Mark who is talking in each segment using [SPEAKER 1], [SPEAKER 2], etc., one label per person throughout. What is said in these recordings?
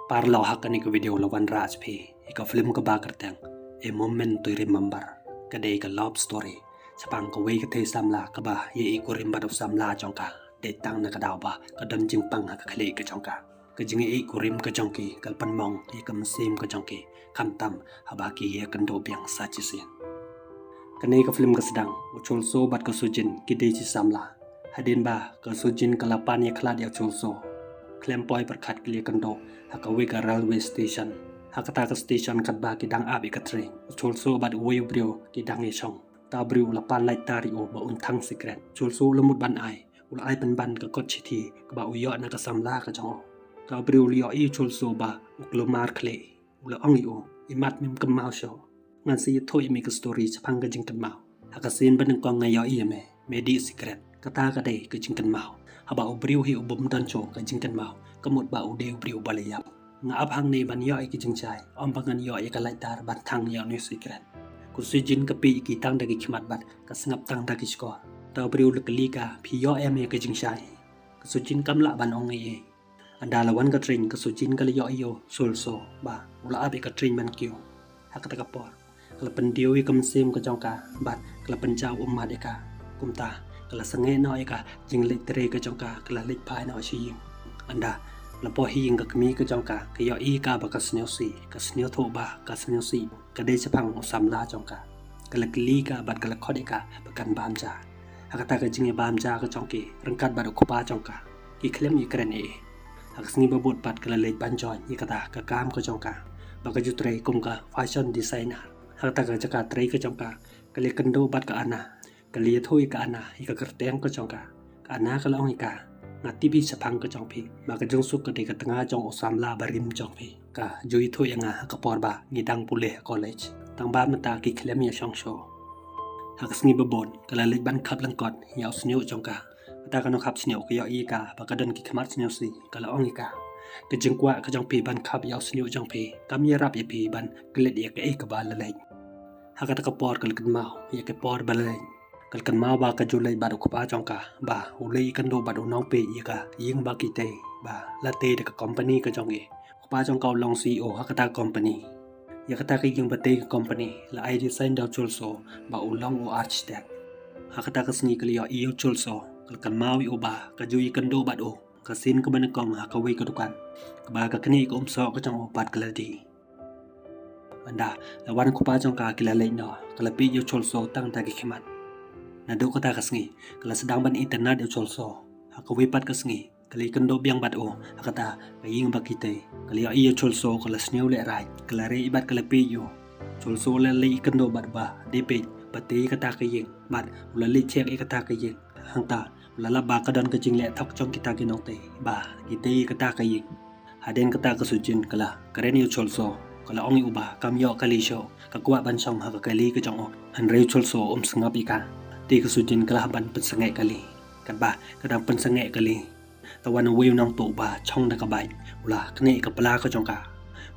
[SPEAKER 1] Parlo hakani ke video lawan raj phi ika film ka ba kartang a moment to remember kadai ka love story sapang ka wei ka the samla ka ba ye ko rim ba do samla chongka de tang na ka daw ba ka dam jing pang ha ka khale ka chongka ka jing e ko rim ka chongki kal pan mong e kam sim ka chongki kham tam ha ba ki ye kan do biang sa chi sin kanai ka film ka sedang uchol so bat ka sujin ki de chi samla hadin ba ka sujin ka lapan ye khlat ya chol so klem poi per khat kli kan do hakawi ka railway station hakata ka station kat ba ki dang abi ka train chul so bat wei brio ki dang e chong ta brio la pan lai tari o ba un thang secret chul so lamut ban ai ul ai pan ban ka kot chithi ka ba uyo na ka samla ka chong ta brio lio i chul so ba uklo mar khle ul ong i o i mat mim kam mau sho ngan si thoi mi ka story chapang ka jing kan mau haka sin ban kong ngai yo i me di secret kata ka dei ka jing kan mau haba ubriu hi ubum dan cho ka jing kan mau kamut ba udeu briu balayap nga abhang ne ban yo ki jing chai om bangan yo ka lai tar ban thang yo ni secret ku sujin ka pi ki tang da ki khmat bat ka sngap tang da ki skor ta briu lukli ka phi yo ka jing chai ka sujin kam la ban ong e anda lawan ka train ka sujin ka yo sul so ba ula abi ka train man kyu hakata ka por kala pendiu i kam sim ka jong ka bat kala penjau ma de ka kumta kala sange no ka jing le tre ka jong ka kala le phai no chi anda la po hi nga kmi ka jong ka yo i ka ba ka sneo si ka sneo tho ba ka sneo si ka de chapang sam la jong ka kala kli ka bat kala khode ka ba kan bam ja hakata ka jing e bam ja ka jong ki rangkat ba ko pa jong ka ki klem i kren e hak sngi ba bot pat kala le ban join i ka ta ka kam ka jong ka ba ka ju tre kum ka fashion designer hakata ka jaka tre ka jong ka kale kando bat ka ana kali thoi ka ana i ka kerteng ka jong ka ana ka long i ka ngati bi sapang ka jong phi ba ka jong suk ka de ka tanga jong osam la barim jong phi ka jui thoi anga ka por ba ni dang pule college tang ba mata ki khlem ya shong sho hak sngi ba bon kala le ban khap lang kot ya sneu jong ka ta ka no khap sneu ka ya i ka ba ka don ki khmat sneu si kala ong i ka ka jing kwa ka jong phi ban khap ya sneu jong phi kam ya rap ya phi ban klet ya ka e ka ba la le hakata ka por kal kan mau ya ka por ba le kalkan mau ba ka julai ba ko pa jong ka ba ulei kan do ba do nong pe yi ka ying ba ki te ba la te de ka company ka jong e ko pa jong ka long CEO hakata company ya kata ka ying ba te company la I design da chul so ba ulong o architect hakata ka sni ka liya iyo chul so kalkan mau i ba ka jui kan do ba do ka sin ka ban kong ha ka wei ka dukan ka ba ka kni ko so ka jong o pat ka la di anda la wan ko pa jong ka kila le no kala pi yo chul so tang ta ki khimat na do kata kasngi kala sedang ban internet yo cholso haka wipat kasngi kali kendo biang bat o hakata kaying bakite kali iyo cholso kala sneu le rai kala re ibat kala pi yo cholso le le kendo bat ba de pe pati kata kaying bat ula le chek e kata kaying hangta ula la ba ka don ka jing le thok chong kita ki note ba kite kata kaying haden kata kasujin kala karen yo cholso kala ongi uba kam yo kali sho ka kwa ban song haka kali ka jong o han re cholso sngap ika ti ka sujin kala ban pensangai kali kan ba kadang pensangai kali tawan wiu nang to ba chong da ka bai ula kne ka pala ka jong ka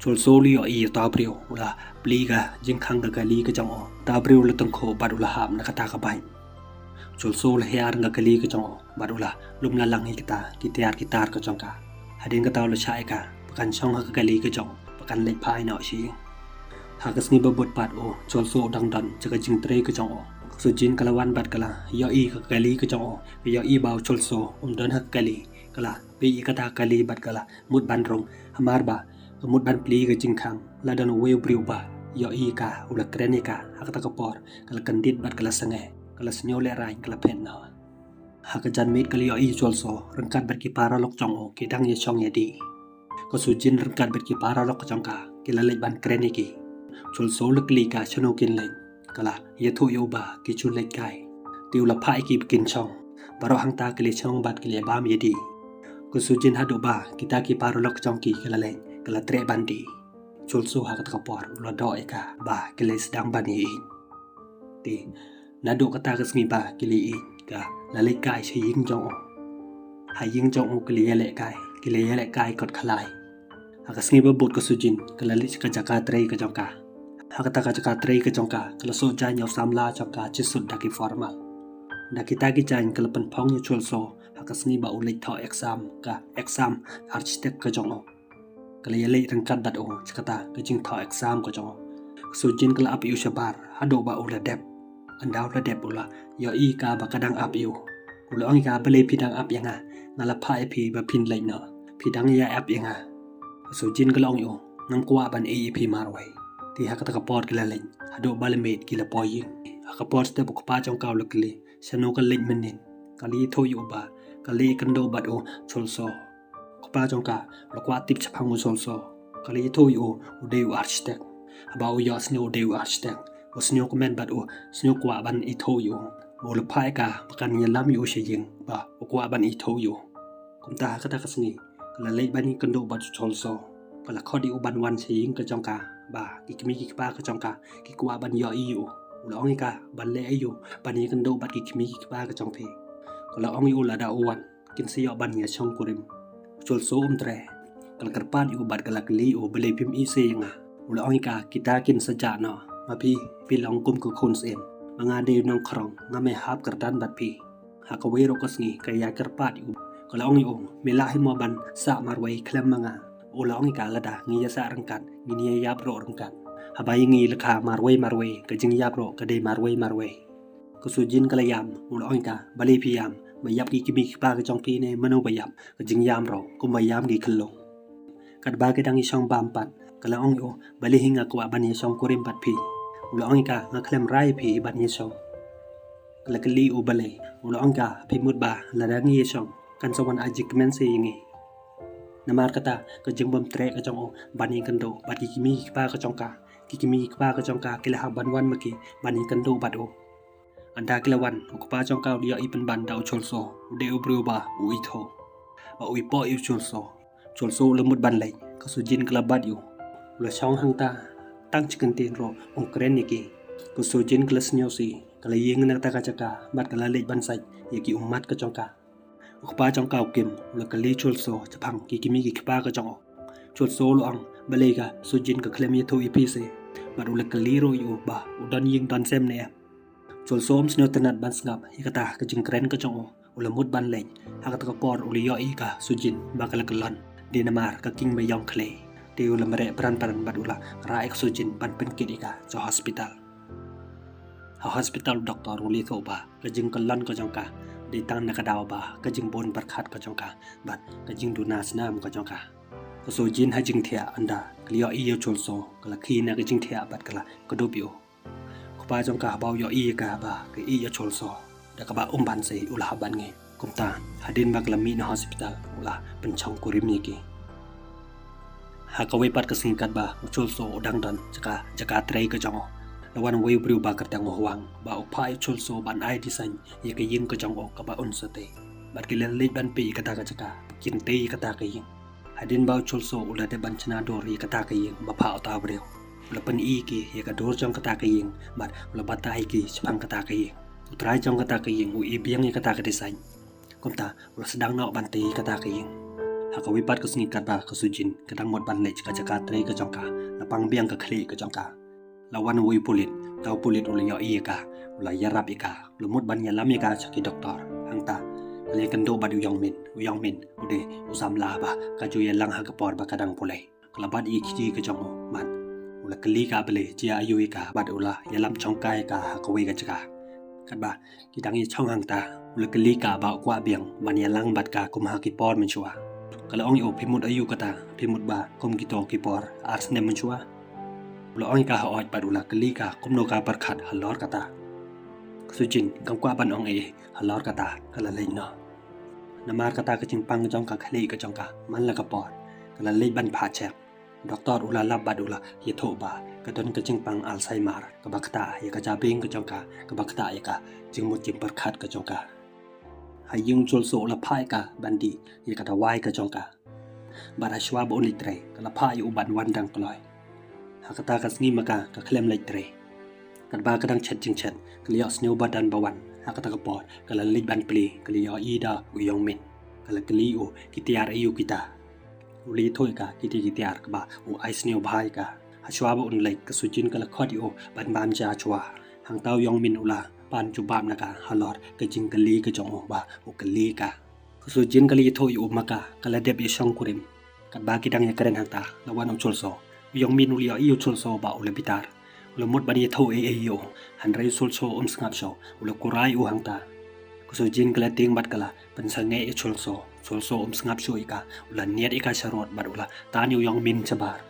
[SPEAKER 1] chul so li o i ta brio ula pli ga jing khang da kali ka jong o ta brio la tang kho ba ula ham na ka ta ka bai chul so la hiar nga kali ka jong o ba ula lum la lang hi kita ki tar ka jong ka hadin ka taw la chai ka kan chong ha ka kali ka jong kan le phai no chi ha ka sni ba bot pat o chul so dang dan cha ka jing tre ka jong o sujin kalawan bat kala yo i ka kali ka jong yo i baw cholso don hak kali kala pi kata kali bat kala mut ban rong hamar ba mut ban pli ka jing khang la don weu briu ba yo i ka ula krenika hakata ka por kala kandit bat kala sange kala snyo le rai kala pen no haka jan mit kali yo i cholso rangkat bat ki para lok jong o ki dang ye chong ye di ko sujin rangkat bat ki para lok jong ka kila le ban kreniki cholso lekli ka chano kin le kala ye thu yo ba ki chu le kai tiu la phai ki kin chong baro hang ta kle chong bat kle ba mi di ku sujin ha do ba kita ki paro lok chong ki kala le kala tre ban di chul su ha ka por lo do e ka ba kle sedang ban ni ti na do ka ta ka smi ba kle i ka la le kai che ying jong ha ying jong o kle le kai kot khalai ha ka smi ba bot ku sujin kala le ka jaka tre ka jong ka hakata ka jaka tre ka jong ka kala so ja nyau samla jong ka chi sut da ki formal da kita ki jan kala pan phong yu chul so hakasni ba ulai tho exam architect ka jong o kala ya lei rangkat dat o cakata ke jing tha exam ko jong sujin kala ap yu shabar hado ba ula dep andaw la dep ula yo I ka ba kadang ap yu ula ong ka bele pidang ap yanga ngala pha ep ba pin lai na pidang ya ap yanga sujin kala ong yu ngam kwa ban ep marwai ti hakata ka pot kala leng hado ba le met kila poy ka pot step ko pa jong kaw lekli sano ka leng menin kali tho yu ba kali kando bat o cholso pa jong ka lokwa tip chapang usolso kali to yu udeu architect about yo snow deu architect o snow comment bat o snow kwa ban I to yu o le pai ka kan ya lam yu she yin ba o kwa ban I to yu kumta ka ta kasni kala le ban kando bat cholso kala khodi u ban wan she yin ka jong ka ba ki kimi ki pa ka jong ka ki kwa ban yo yu lo ong ka ban le yu ban ni kando bat ki kimi ki pa ka jong pe kala ong yu la da wan kin si yo ban ya chong kurim cholso tre kal karpan yu bat kala kli o bele pim I se nga ula ong ka kita kin saja no mapi pilong kum ku khun sem manga de nong khrong nga me hap kartan bat pi ha ka we ro kasngi kaya karpat yu kala ong yu mela hi mo ban sa marwai klam manga ula ong ka lada ngi ya sa rangkat ngi ya pro rangkat ha bai ngi lekha marwai ka jing ya pro ka de marwai ku sujin kala yam ula ong ka bale pi yam ma yap ki kimi pa ka jong pi ne mano ba yap ka jing yam ro ku ma yam gi khlo kat ba ke dang I song bam pat kala ong yo bali hinga ko ban ye song kurim pat pi ula ong ka nga klem rai pi ban ye song kala kali u bale ula ong ka pi mut ba la dang ye song kan sowan ajik men se yingi namar kata ka jing bom tre ka jong o ban ye kando bat ki kimi pa ka jong ka ki kimi pa ka jong ka kila ha ban wan ma ki ban ye kando bat o anda kilawan ukpa jong ka dia I pen ban dau cholso de ubru ba ui tho ba ui po yu cholso lemut ban lai ka sujin kalabat yu ula chong hang ta tang chicken tin ro ong kren ni ki ku sujin klas nyo si kala yeng na ta ka chaka bat kala le ban sai ye ki ummat ka jong ka ukpa jong ka kim ula kali cholso chapang ki kimi ki kpa ka jong cholso lo ang balai ka sujin ka klem ye tho I pi se bat ula kali ro yu ba udan yeng dan sem ne cholsom snow tenat ban snap ikata ka jing kren ka jong ula mut ban leng hakata ka por uli yo I ka sujin ba kala kalon dinamar ka king me yong kle de ula mare pran bat ula ra ek sujin ban pen kit ika cho hospital doktor uli tho ba ka jing kalon ka jong ka de tang na ka daw ba ka jing bon bar khat ka jong ka bat ka jing du na snam ka jong ka ka sujin ha jing thia anda klio I yo cholso kala khi na ka jing thia bat kala ka do bio pa jong ka bao yo I ka ba ke I ya cholso da ka ba ban se ula ban nge kumta hadin ba klami na hospital ula penchong kurim ni ki ha ka we pat ka singkat ba cholso dang dan jaka trei ka jong lawan we bru ba ka tang huang ba upa cholso ban ai design ye ka yin ka jong ka ba on sa te bat ki len le ban pi ka ta ka jaka kin te ka ta ka yin hadin ba cholso ula de ban chana dor ye ka ta ka yin ba pha ta breu ula pen I ki ye ka dor jong kata ka ying bat ula batai ki chapang kata ka ying utrai jong kata ka ying u I biang ye kata ka design kumta ula sedang na ban te kata ka ying ha ka wipat ka sngi kat ba ka sujin kadang mod ban le ka jaka tre ka jong ka lapang biang ka khli ka jong ka lawan wi pulit ula yo I ka ula yarap ika ula mod ban ya lam ka chaki doktor hangta kale kando bat u yong min ude usam la ba ka ju ye lang ha ka por ba kadang pulai kalabat I ki ka jong man ula kali ka bele chia ayu ka bat ula yalam chong kai ka ka we ka chaka kat ba ki dang ye chong hang ta ula kali ka ba kwa biang man yalang bat ka kum ha ki por men chua kala ong yo pimut ayu kata pimut ba kum ki to ki por ars ne men chua ula ong ka ha ot bat ula kali ka kum no ka par khat halor kata sujin kam kwa ban ong e halor kata kala lein no namar kata ka ching pang jong ka khali ka jong ka man la ka por kala lei ban pha chek doktor ula lab bat ula ye tho ba ka don ka jing pang alzheimer ka bakta ye ka jabing ka jong ka bakta ye ka jing mut jing par khat ka jong ka hayung cholso ula phai ka bandi ye ka dawai ka jong ka bara shwa bo li tre ka la phai u ban wan dang kloi hakata ka sngi maka ka khlem lai tre kan ba ka dang chat jing chat kliya snew badan bawan hakata ka por ka la lit ban pli kliya ida u yong min ka la kli u kitiar ayu kita uli thoi ka kiti kitiar ka ba u ice new bhai ka hachwa ba un lai ka sujin ka la khodi o ban bam cha chwa hang taw yong min ula pan chu bam na ka halor ka jing ka li ka jong ba u ka li ka sujin ka li thoi u maka ka la deb ye shong kurim kat bagi dang ya keren hang ta lawan ong chulso yong min uli yo chulso ba ule bitar ule mut bani tho e yo han rai chulso sngap so ule kurai u hang ta kuso jin kala ting bat kala pensange e chulso sngap so ika ula niat ika sharot bat ula tan yu yong min chabar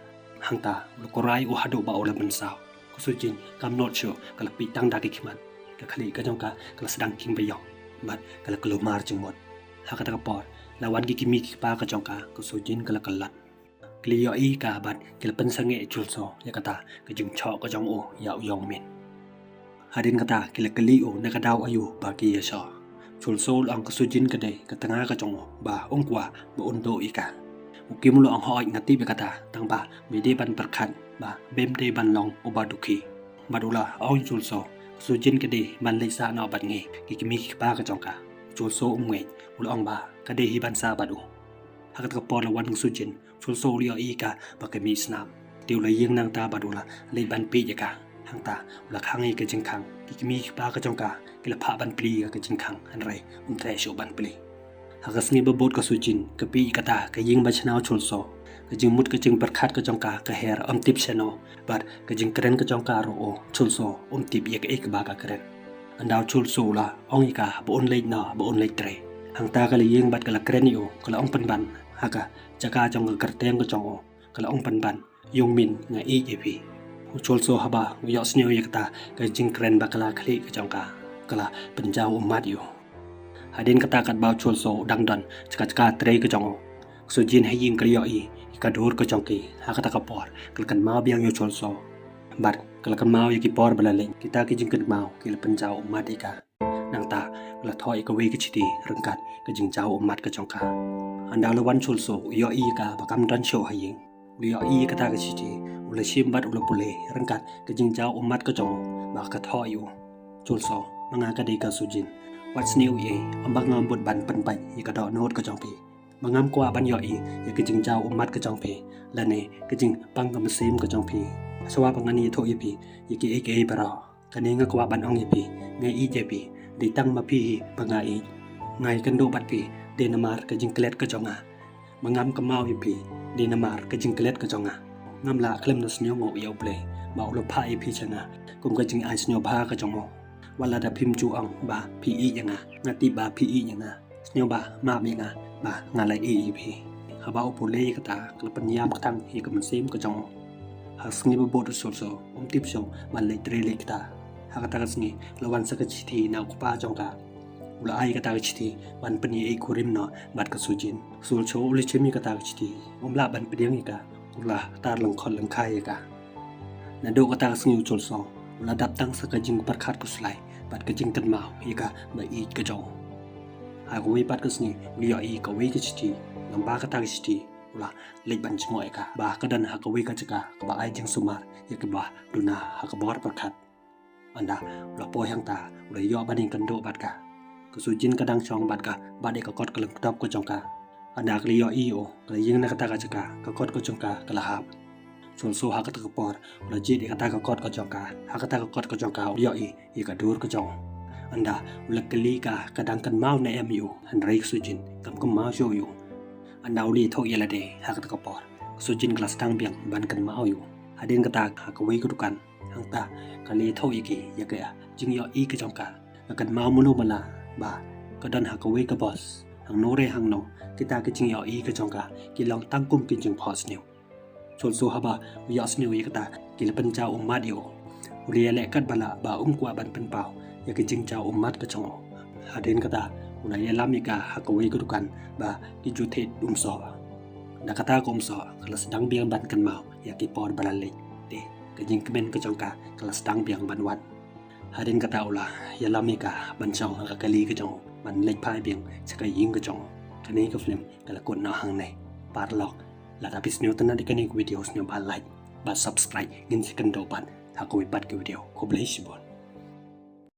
[SPEAKER 1] hang ta ule kurai u hadu ba ule pensau kuso jin kam not sho kala pi tang da ki khiman ka khali ka jong ka kala sedang king ba yo bat kala kelumar jengmot hakata ka por lawan ki kimi ki pa ka jong ka kuso jin kala kalat kliyo i ka bat kila pensange e chulso ya kata ka jing cho ka jong o ya yong min hadin kata kila kali o na ka daw ayu ba ki ya sha chulso ang kuso jin ka de ka tanga ka jong ba ong kwa ba undo ika ukimulo ang hoy ngati be kata tang ba me de ban perkhan ba bem de ban long o ba duki badula ong chulso kuso jin ka de man le sa no bat nge ki kimi ki pa ka jong ka chulso nge ul ong ba ka de hi ban sa badu hakat ka por lawan kuso jin chulso rio i ka ba ka mi snam tiu la yeng nang ta badula le ban pi ya ka hang ta ula khang i ka jing khang ki kimi ki pa ka jong ka ki la pha ban pli ka jing khang an rai tre sho ban pli hakas ngi ba bot ka sujin ka pi ka ta ka yeng ba chnaw chulso ka jing mut ka jing perkhat ka jong ka her tip chano bar ka jing kren ka jong ka ro o chulso tip ya ka ek ba ka kren andaw chulso la ong i ka ba on le na ba on le tre hang ta ka le yeng bat ka la kren yo ka la ong pan ban haka jaka jong ka karteng ka jong o ka la ong pan ban yong min nga e ep chulso haba yo snyo ya ta ka jing kren ba ka la khli ka jong ka kala penjau umat yo hadin kata kat bau chulso dang don chaka tre ka jong sujin haying kriyo i ka dur ka jong ki hakata ka por kalkan mau biang yo chulso bar kalkan mau ya ki por balale kita ki jing kan mau ki la penjau umat ika nang ta la thoi ka we ki chiti rangkat ka jing jau umat ka jong ka anda lawan chulso yo i ka bakam dan show haying yo i ka ta ka chiti ula shim bat ula pule rangkat ka jing jau umat ka jong ba ka thoi yo chulso manga ka de ka sujin what's new ye ambak ngam bot ban pan pai ya ka do not ka jong pi mangam kwa ban yo i ya ka jing jau umat ka jong pi la ne ka jing pang ka sim ka jong pi sawa pangani tho ye pi ye ki ek e bara ka ne nga kwa ban ong ye pi ngai i je pi di tang ma pi panga i ngai kan do bat pi de namar ka jing klet ka jonga mangam ka mau ye pi de namar ka jing klet ka jonga ngam la klem no snyo ngo yo ple ba ulo pha ye pi changa kum ka jing ai snyo pha ka jongo wala da phim chu ang ba pi i yanga ngati ba pi i yanga snyo ba ma mi nga ba nga lai e pi ha ba upo le ka ta klapan yam ka tang hi ka man sim ka jongo ha sngi ba bod so tip so man le tre le ka ha ka ta ka sngi lawan sa ka chi na ku pa jong ka ula ai ka ta ka chi ban pani e kurim no bat ka sujin sul cho ule chemi ka ta ka chi la ban pediang ka ula tar lang khol lang khai ka na do ka ta ka sngi chul so ula dap tang sa ka jing par khat ku slai bat ka jing tan mau hi ka ba i ka jong ha ko wi bat ka sngi wi ya i ka wi ka chi ngam ba ka ta ka chi ula le ban chngoi ka ba ka dan ha ka wi ka chaka ka ba ai jing sumar ya ka ba duna ha ka bor par khat anda ula po yang ta ula yo baning kan do bat ka sujin kadang chong bat ka ba de ka kot ka lang top ko chong ka anda ka yo i o ka ying na ka ta ka chaka ka kot ko chong ka ka la hap chulso ha ka ta ka por ula ji de ka ta ka kot ko chong ka ha ka ta ka kot ko chong ka yo i ka dur ko chong anda ula kali ka kadang kan mau na em yu han rei sujin kam kam mau show yu anda uli tho yela de ha ka ta ka por sujin klas tang biang ban kan mau yu hadin ka ta ha ka wei ko dukan hang ta ka li tho i ki ya ka jing yo i ka chong ka kan mau munu mala ba ka dan ha ka wei ka boss hang no re hang no kita ka jing yo i ka chong ka ki long tang kum kin jing pos new chulso haba ya snew i ka ta ki la pan cha ummat yo uli le kat bala ba kwa ban pen pau ya ki jing cha ummat ka chong hadin ka ta ula ya lamika ha ka wei ka dukan ba ki ju the so da ka ta kom so kala sedang biang ban kan mau ya ki por bala le de ka jing kemen ka chong ka kala sedang biang ban wan hadin kata ula ya lamika ban chong ka kali ka chong ban lek pai biang chaka ying ka chong kani ka film kala kon na hang nei par lok la ta bis new tan na kani videos new ba like ba subscribe ngin second do ban ha ko bat ke video ko bless you